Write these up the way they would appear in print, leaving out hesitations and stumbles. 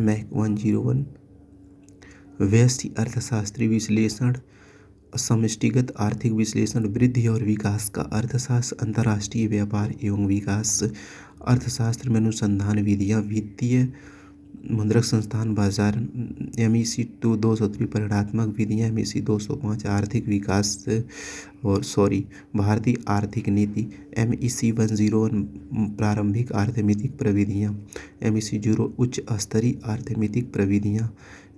Mac 101। व्यष्टि अर्थशास्त्री विश्लेषण, समष्टिगत आर्थिक विश्लेषण, वृद्धि और विकास का अर्थशास्त्र, अंतर्राष्ट्रीय व्यापार एवं विकास अर्थशास्त्र में अनुसंधान विधियाँ, वित्तीय मुद्रक संस्थान बाजार, MEC 203 परिणात्मक विधियाँ, MEC 205 आर्थिक विकास और भारतीय आर्थिक नीति, MEC 101 प्रारंभिक अर्थमितिक प्रविधियाँ, MEC 0 उच्च स्तरीय अर्थमितिक प्रविधियाँ,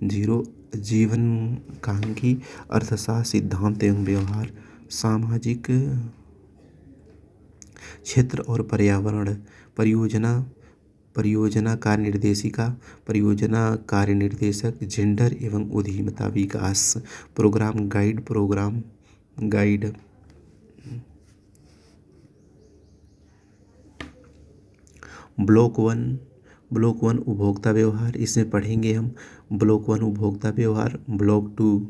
0 जीवनकांक्षी अर्थशास्त्र सिद्धांत एवं व्यवहार, सामाजिक क्षेत्र और पर्यावरण, परियोजना कार्य निर्देशिका, परियोजना कार्य निर्देशक, जेंडर एवं उद्यमिता विकास, प्रोग्राम गाइड। ब्लॉक वन उपभोक्ता व्यवहार, इसमें पढ़ेंगे हम ब्लॉक 1 उपभोक्ता व्यवहार, ब्लॉक 2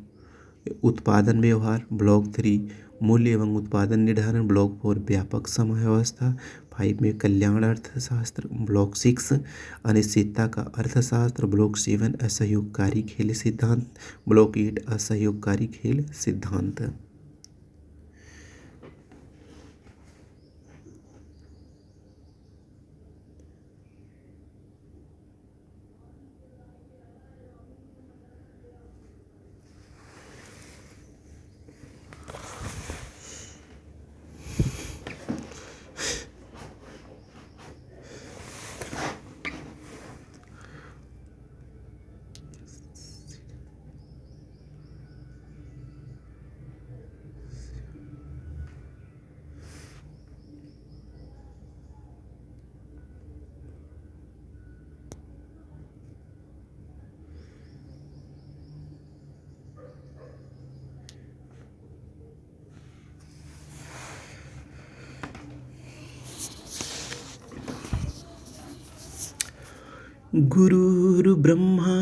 उत्पादन व्यवहार, ब्लॉक 3 मूल्य एवं उत्पादन निर्धारण, ब्लॉक 4 व्यापक समय व्यवस्था, 5 में कल्याण अर्थशास्त्र, ब्लॉक 6 अनिश्चितता का अर्थशास्त्र, ब्लॉक 7 असहयोगकारी खेल सिद्धांत, ब्लॉक 8 असहयोगकारी खेल सिद्धांत। गुरुर्ब्रह्मा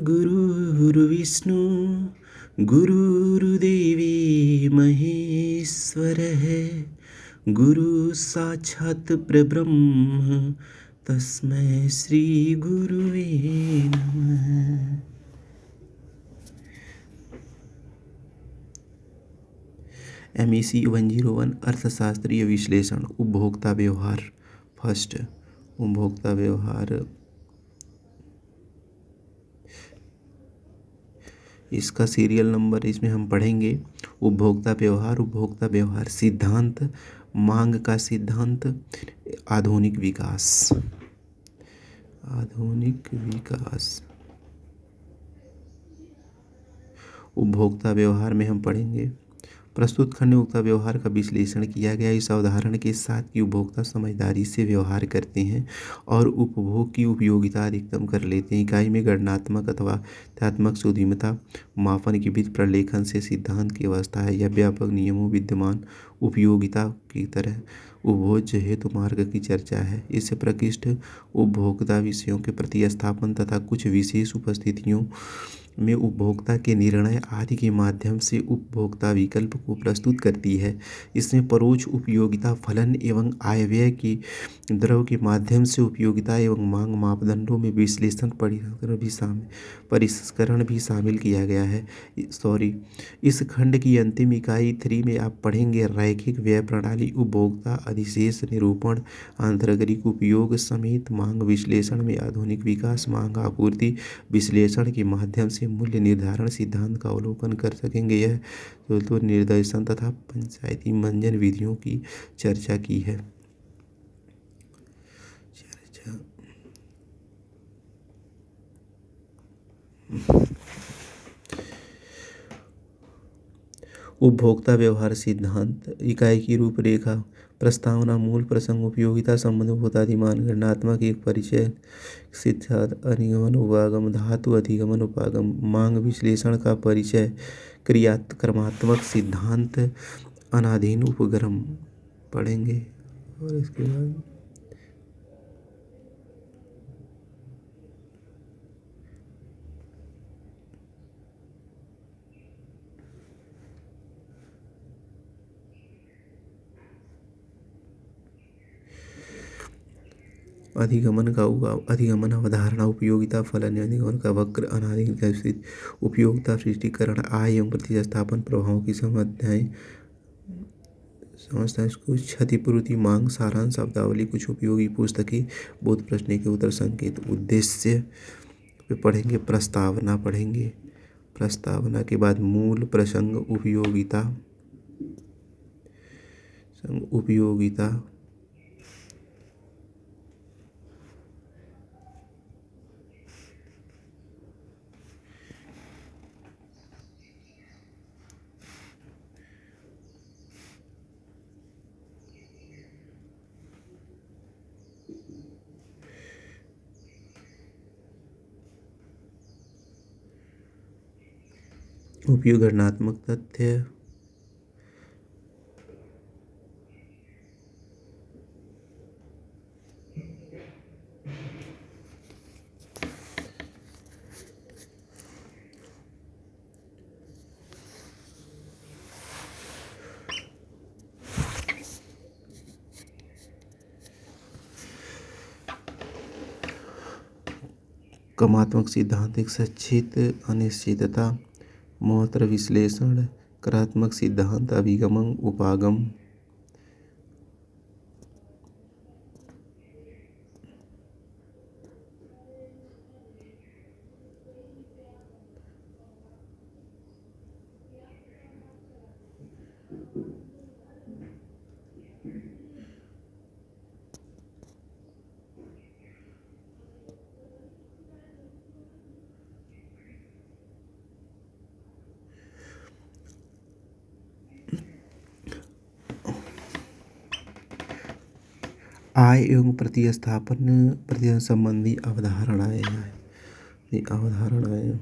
गुरुर्विष्णु गुरुर्देवी महेश्वरः, गुरु साक्षात् परब्रह्म तस्मै श्री गुरुवे नमः। MEC 101 अर्थशास्त्रीय विश्लेषण, उपभोक्ता व्यवहार। फर्स्ट उपभोक्ता व्यवहार, इसका सीरियल नंबर इसमें हम पढ़ेंगे। उपभोक्ता व्यवहार सिद्धांत, मांग का सिद्धांत, आधुनिक विकास। उपभोक्ता व्यवहार में हम पढ़ेंगे प्रस्तुत खंड में उपभोक्ता व्यवहार का विश्लेषण किया गया इस अवधारणा के साथ कि उपभोक्ता समझदारी से व्यवहार करते हैं और उपभोग की उपयोगिता अधिकतम कर लेते हैं। इकाई में गणनात्मक अथवा तथ्यात्मक से उद्यमिता मापन की विधि प्रलेखन से सिद्धांत की अवस्था है। यह व्यापक नियमों विद्यमान उपयोगिता की तरह उपभोज हेतु मार्ग की चर्चा है। इससे प्रकृष्ट उपभोक्ता विषयों के प्रतिस्थापन तथा कुछ विशेष उपस्थितियों में उपभोक्ता के निर्णय आदि के माध्यम से उपभोक्ता विकल्प को प्रस्तुत करती है। इसमें परोक्ष उपयोगिता फलन एवं आय व्यय की द्रव के माध्यम से उपयोगिता एवं मांग मापदंडों में विश्लेषण परिष्करण भी शामिल किया गया है। इस खंड की अंतिम इकाई 3 में आप पढ़ेंगे रैखिक व्यय प्रणाली, उपभोक्ता अधिशेष निरूपण, आंतरिक उपयोग समेत मांग विश्लेषण में आधुनिक विकास, मांग आपूर्ति विश्लेषण के माध्यम से मूल्य निर्धारण सिद्धांत का अवलोकन कर सकेंगे। यह तो निर्देशन तथा पंचायती मंजन विधियों की चर्चा की है। उपभोक्ता व्यवहार सिद्धांत इकाई की रूपरेखा, प्रस्तावना, मूल प्रसंग, उपयोगिता संबंध, उपभोक्ता अधिमान, गणनात्मक एक परिचय, सिद्धांत, अधिगमन उपागम, धातु अधिगमन उपागम, मांग विश्लेषण का परिचय, क्रमात्मक सिद्धांत, अनाधीन उपगम पढ़ेंगे। और इसके बाद अधिगमन का उगाव, अधिगमन अवधारणा, उपयोगिता फलन, अधिगमन का वक्र, अनाधिकृत उपयोगिता, सृष्टिकरण, आय एवं प्रतिस्थापन प्रभावों की समझता है इसको, क्षतिपूर्ति, मांग, सारांश, शब्दावली, कुछ उपयोगी पुस्तकें, बोध प्रश्न के उत्तर, संकेत, उद्देश्य पे पढ़ेंगे। प्रस्तावना पढ़ेंगे। प्रस्तावना के बाद मूल, प्रसंग, उपयोगिता, उपयोगिता, उपयोग, गणनात्मक तथ्य, क्रमात्मक सिद्धांत, एक संचित अनिश्चितता, मोहतर विश्लेषण, करात्मक सिद्धांत, अभिगम, उपागम, आय एवं प्रतिस्थापन संबंधी अवधारणाएं हैं। अवधारणाएं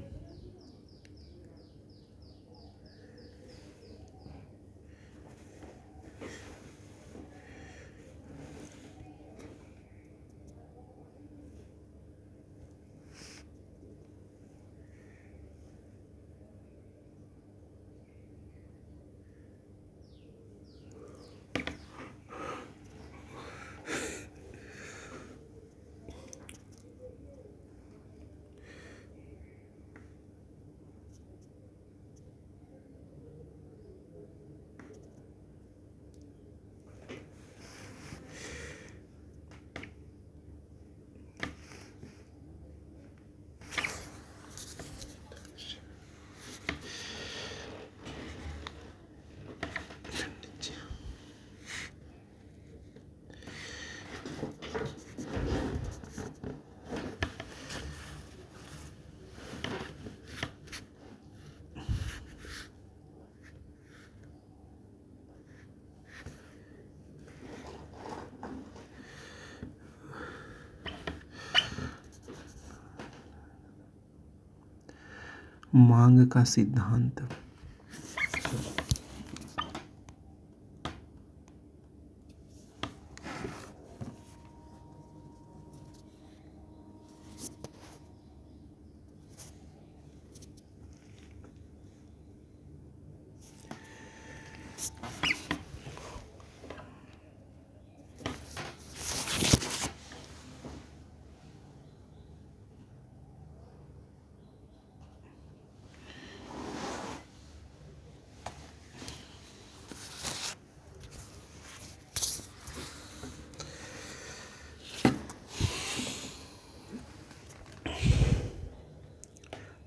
मांग का सिद्धांत,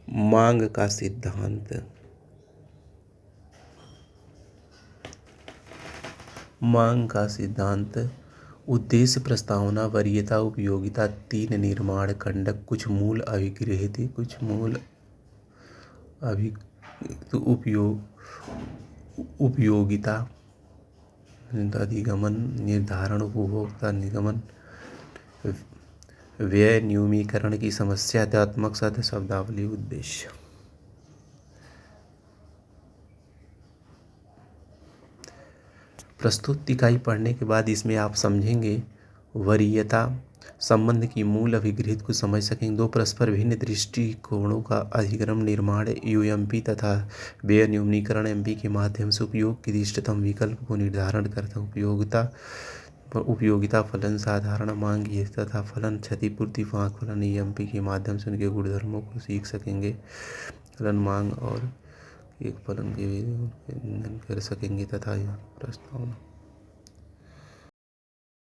मांग का सिद्धांत, मांग का सिद्धांत, उद्देश्य, प्रस्तावना, वरीयता, उपयोगिता, तीन निर्माण खंडक, कुछ मूल अभिगृहित, कुछ मूल उपयोगिता, अधिगमन, निर्धारण, उपभोक्ता निगमन, व्यय, न्यूनीकरण की समस्या, तथ्यात्मक सत्य, शब्दावली, उद्देश्य। प्रस्तुत इकाई पढ़ने के बाद इसमें आप समझेंगे वरीयता संबंध की मूल अभिगृहित को समझ सकेंगे। दो परस्पर भिन्न दृष्टिकोणों का अधिगम, निर्माण, यूएमपी तथा व्यय न्यूनीकरण एमपी के माध्यम से उपयोग के इष्टतम विकल्प को निर्धारण करता है। उपयोगिता उपयोगिता फलन, साधारण मांग ये तथा फलन, क्षतिपूर्ति, फाँक फलन, ईएमपी के माध्यम से उनके गुणधर्मों को सीख सकेंगे। फलन मांग और एक फलन के भी कर सकेंगे तथा यह प्रस्तावना